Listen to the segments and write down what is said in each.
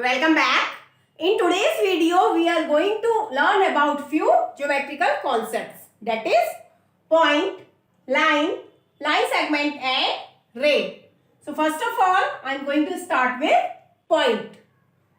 Welcome back. In today's video, we are going to learn about few geometrical concepts. That is point, line, line segment and ray. So first of all, I am going to start with point.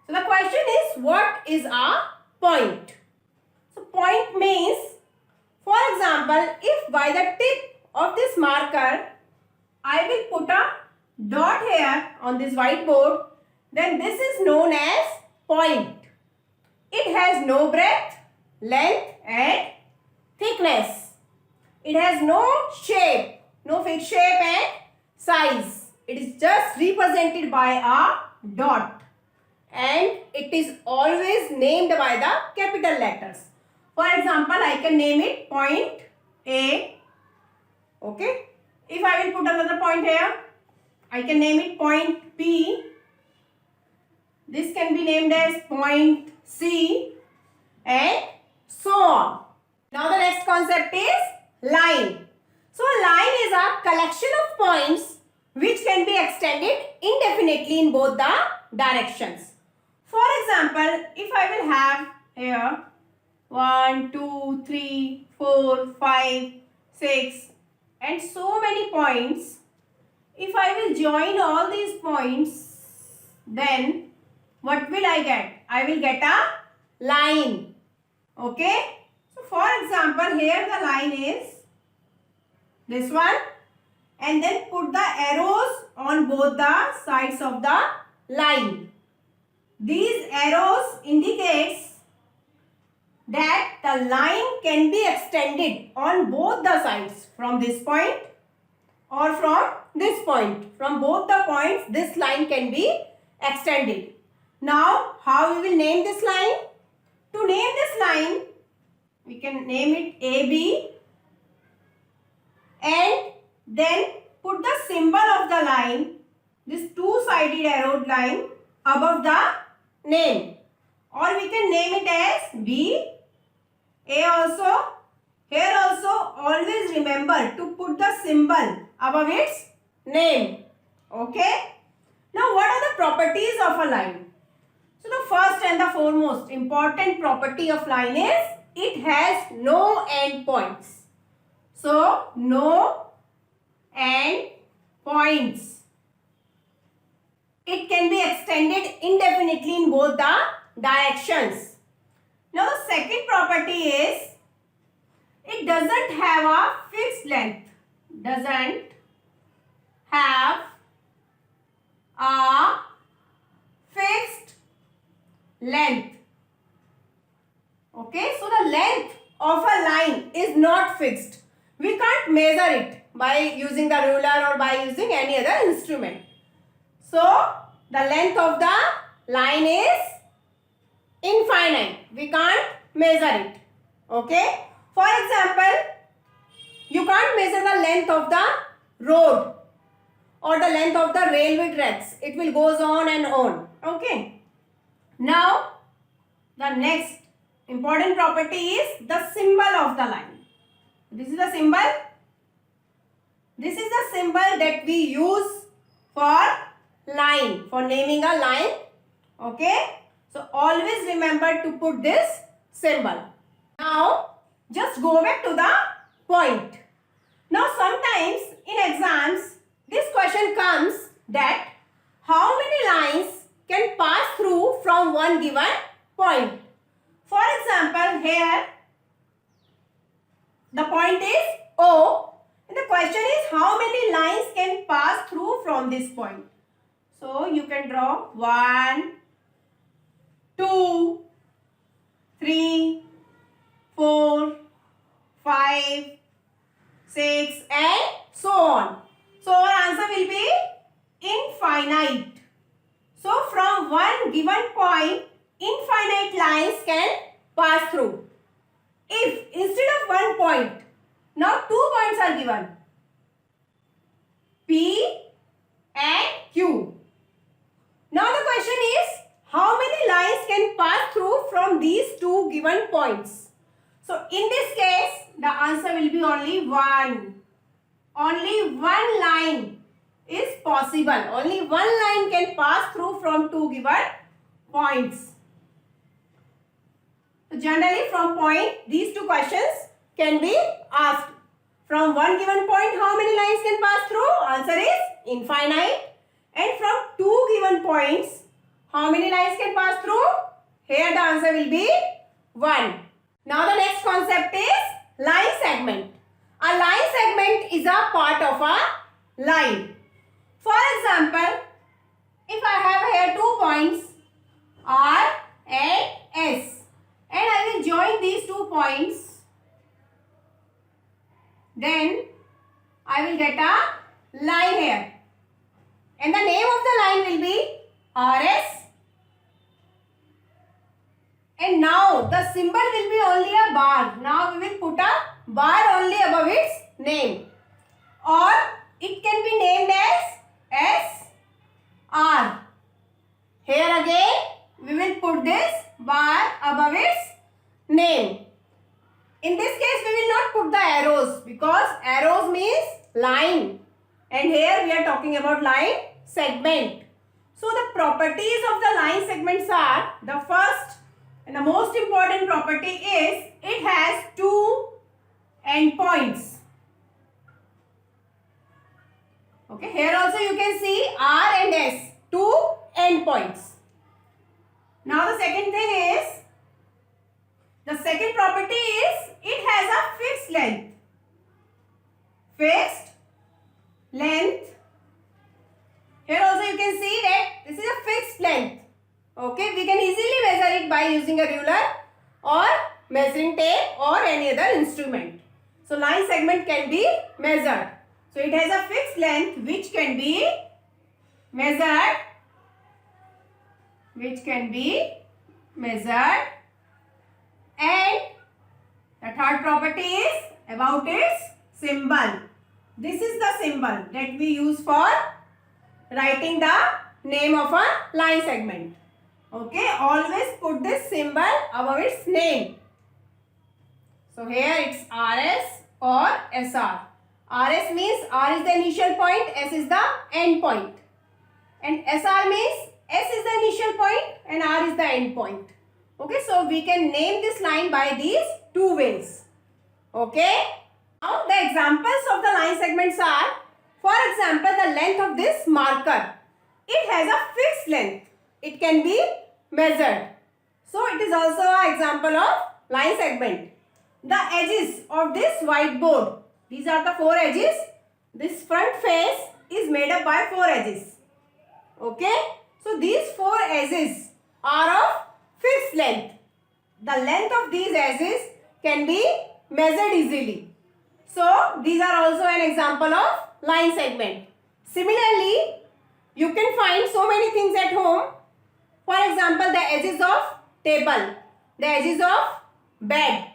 So the question is, what is a point? So point means, for example, if by the tip of this marker, I will put a dot here on this whiteboard, then this is known as point. It has no breadth, length and thickness. It has no shape, no fixed shape and size. It is just represented by a dot and it is always named by the capital letters. For example, I can name it point A. Okay. If I will put another point here, I can name it point P. This can be named as point C and so on. Now the next concept is line. So a line is a collection of points which can be extended indefinitely in both the directions. For example, if I will have here 1, 2, 3, 4, 5, 6 and so many points, if I will join all these points, then what will I get? I will get a line. Okay. So for example, here the line is this one and then put the arrows on both the sides of the line. These arrows indicates that the line can be extended on both the sides from this point or from this point. From both the points, this line can be extended. Now, how we will name this line? To name this line, we can name it AB and then put the symbol of the line, this two-sided arrowed line above the name. Or we can name it as B, A also. Here also, always remember to put the symbol above its name. Okay. Now, what are the properties of a line? So the first and the foremost important property of line is it has no end points. So no end points. It can be extended indefinitely in both the directions. Now the second property is it doesn't have a fixed length. Doesn't have a fixed length. Okay, so the length of a line is not fixed. We can't measure it by using the ruler or by using any other instrument. So the length of the line is infinite. We can't measure it. Okay. For example, you can't measure the length of the road or the length of the railway tracks. It will goes on and on. Okay. Now, the next important property is the symbol of the line. This is the symbol. This is the symbol that we use for line, for naming a line. Okay. So, always remember to put this symbol. Now, just go back to the point. Now, sometimes in exams, this question comes that how many lines can pass through from one given point. For example, here the point is O and the question is how many lines can pass through from this point. So you can draw 1, 2, 3, 4, 5, 6 and so on. So our answer will be infinite. So from one given point, infinite lines can pass through. If instead of one point, now 2 points are given, P and Q. Now the question is, how many lines can pass through from these two given points? So in this case, the answer will be only one. Only one line is possible. Only one line can pass through from two given points. So generally from point, these two questions can be asked. From one given point, how many lines can pass through? Answer is infinite. And from two given points, how many lines can pass through? Here the answer will be 1. Now the next concept is line segment. A line segment is a part of a line. For example, if I have here 2 points R and S, and I will join these 2 points, then I will get a line here. And the name of the line will be RS. And now the symbol will be only a bar. Now we will put a bar only above its name. Or it can be named as SR. Here again we will put this bar above its name. In this case we will not put the arrows because arrows means line. And here we are talking about line segment. So the properties of the line segments are, the first and the most important property is it has 2 endpoints. Okay, here also you can see R and S, 2 endpoints. Now the second thing is, the second property is it has a fixed length. Fixed length. Here also you can see that this is a fixed length. Okay, we can easily measure it by using a ruler or measuring tape or any other instrument. So line segment can be measured. So it has a fixed length which can be measured. And the third property is about its symbol. This is the symbol that we use for writing the name of a line segment. Okay, always put this symbol above its name. So here it's RS or SR. RS means R is the initial point, S is the end point. And SR means S is the initial point and R is the end point. Okay, so we can name this line by these 2 ways. Okay. Now the examples of the line segments are, for example, the length of this marker. It has a fixed length. It can be measured. So it is also an example of line segment. The edges of this whiteboard. These are the 4 edges. This front face is made up by 4 edges. Okay. So these 4 edges are of fixed length. The length of these edges can be measured easily. So these are also an example of line segment. Similarly, you can find so many things at home. For example, the edges of table, the edges of bed,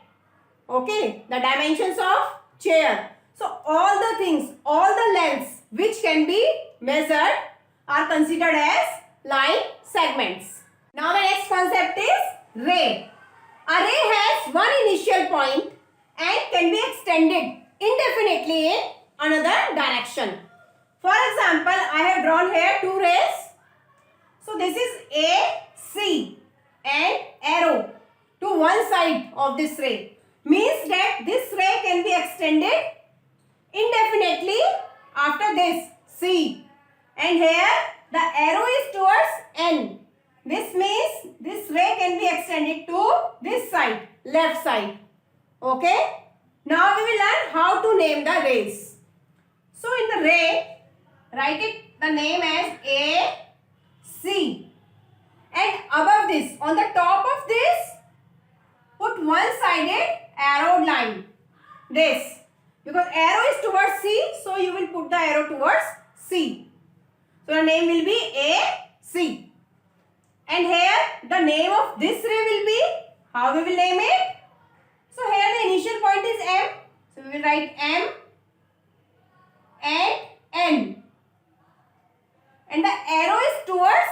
okay, the dimensions of chair. So all the things, all the lengths which can be measured are considered as line segments. Now the next concept is ray. A ray has one initial point and can be extended indefinitely in another direction. For example, I have drawn here 2 rays. So this is A, C and arrow to one side of this ray. Means that this ray can be extended indefinitely after this C. And here the arrow is towards N. This means this ray can be extended to this side, left side. Okay. Now we will learn how to name the rays. So in the ray, write it the name as A, C. And above this, on the top of this, put one-sided arrowed line. This. Because arrow is towards C, so you will put the arrow towards C. So the name will be A, C. And here the name of this ray will be, how we will name it? So here the initial point is M. So we will write M and N. And the arrow is towards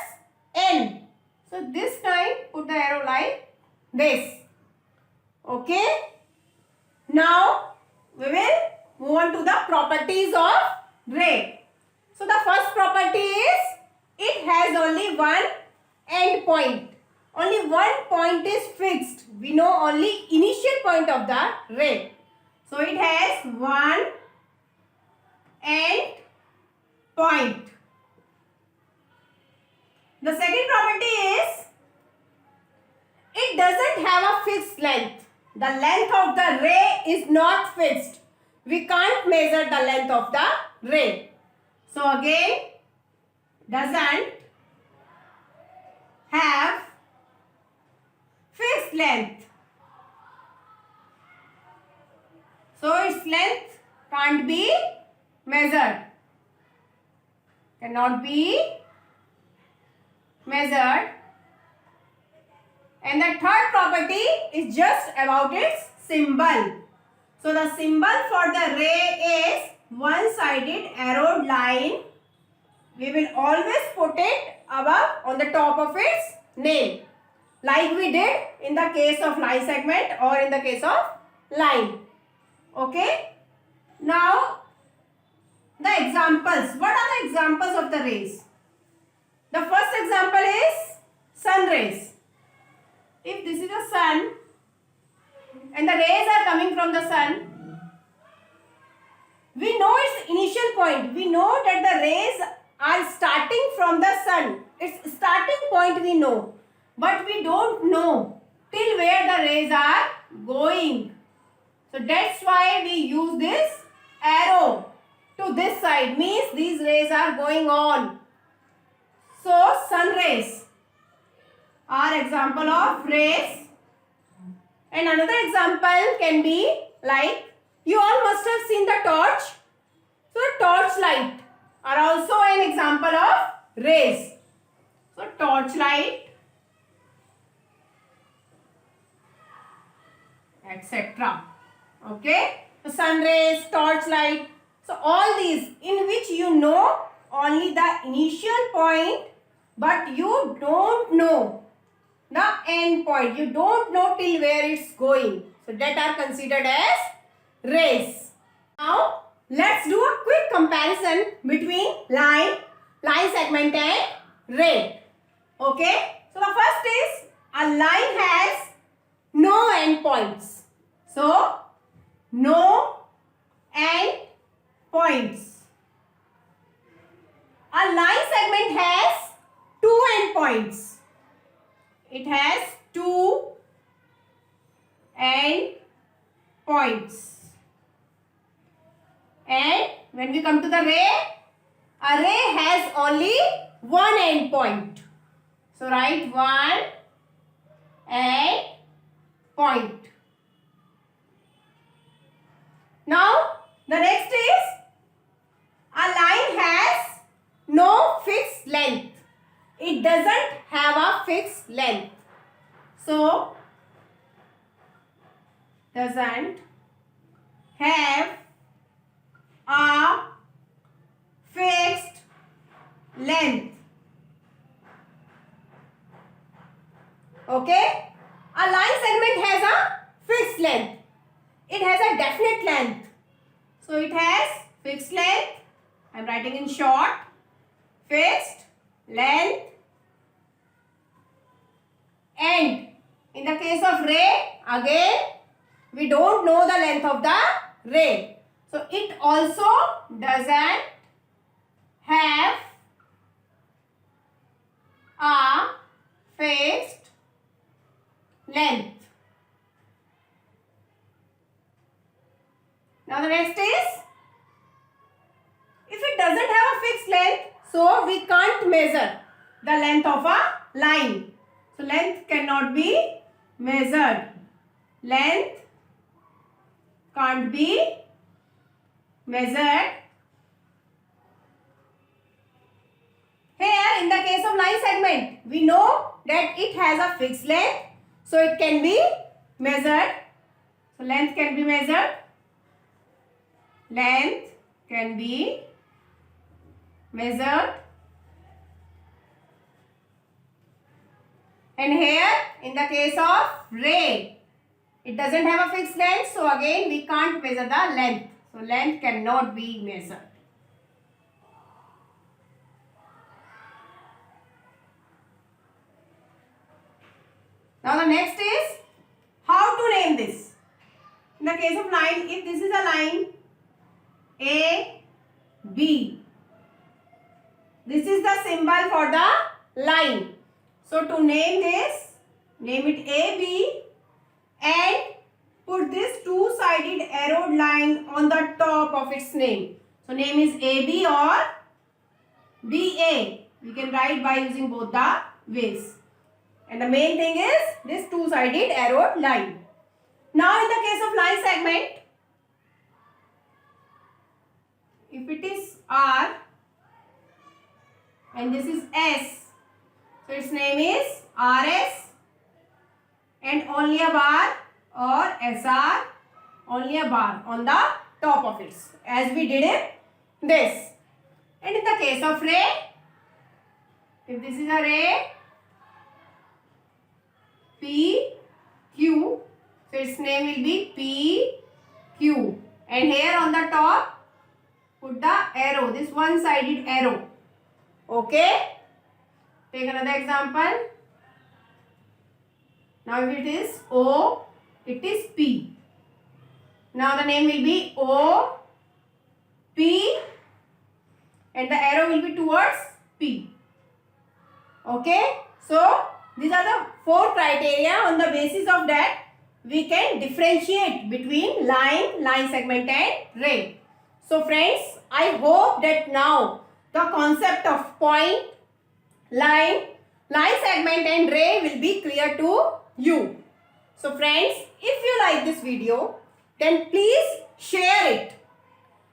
N. So this time put the arrow like this. Okay. Now we will move on to the properties of ray. So the first property is it has only one end point. only one point is fixed. We know only initial point of the ray. So it has one end point. The second property is it doesn't have a fixed length. The length of the ray is not fixed. We can't measure the length of the ray. So again, doesn't have fixed length. So its length can't be measured. Cannot be measured. And the third property is just about its symbol. So the symbol for the ray is one-sided arrowed line. We will always put it above on the top of its name, like we did in the case of line segment or in the case of line. Okay. Now the examples. What are the examples of the rays? The first example is sun rays. If this is the sun and the rays are coming from the sun, we know its initial point. We know that the rays are starting from the sun. Its starting point we know, but we don't know till where the rays are going. So that's why we use this arrow to this side, means these rays are going on. So sun rays are example of rays. And another example can be like, you all must have seen the torch. So torch light are also an example of rays. So torch light, etc. Okay. So sun rays, torch light. So all these in which you know only the initial point, but you don't know the end point. You don't know till where it's going. So that are considered as rays. Now let's do a quick comparison between line segment and ray. Okay. So the first is a line has no end points. So no end points. A line segment has two end points. It has two end points. And when we come to the ray, a ray has only one end point. So write one end point. Now the next is a line has no fixed length. It doesn't have a fixed length. So doesn't have a fixed length. Okay. A line segment has a fixed length. It has a definite length. So it has fixed length. I am writing in short. Fixed length. And in the case of ray, again we don't know the length of the ray. So it also doesn't have a fixed length. Now the next is, if it doesn't have a fixed length, so we can't measure the length of a line. So length cannot be measured. Length can't be measured. Here in the case of line segment, we know that it has a fixed length, so it can be measured. So length can be measured. Length can be measured. And here in the case of ray, it doesn't have a fixed length, so again we can't measure the length. So length cannot be measured. the next is how to name this. In the case of line, if this is a line A, B, this is the symbol for the line. So to name this, name it AB and put this two-sided arrowed line on the top of its name. So name is AB or BA. We can write by using both the ways. And the main thing is this two-sided arrowed line. Now in the case of line segment, if it is R and this is S, so its name is RS and only a bar, or SR, only a bar on the top of it, as we did in this. And in the case of ray, if this is a ray P, Q, so its name will be P, Q. And here on the top, put the arrow, this one-sided arrow. Okay? Take another example. Now if it is O, it is P. Now the name will be O, P, and the arrow will be towards P. Okay? So these are the 4 criteria. On the basis of that, we can differentiate between line, line segment and ray. So friends, I hope that now the concept of point, line, line segment and ray will be clear to you. So friends, if you like this video, then please share it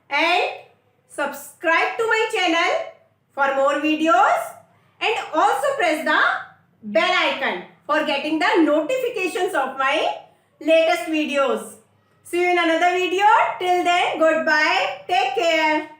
and subscribe to my channel for more videos, and also press the bell icon for getting the notifications of my latest videos. See you in another video. Till then, goodbye. Take care.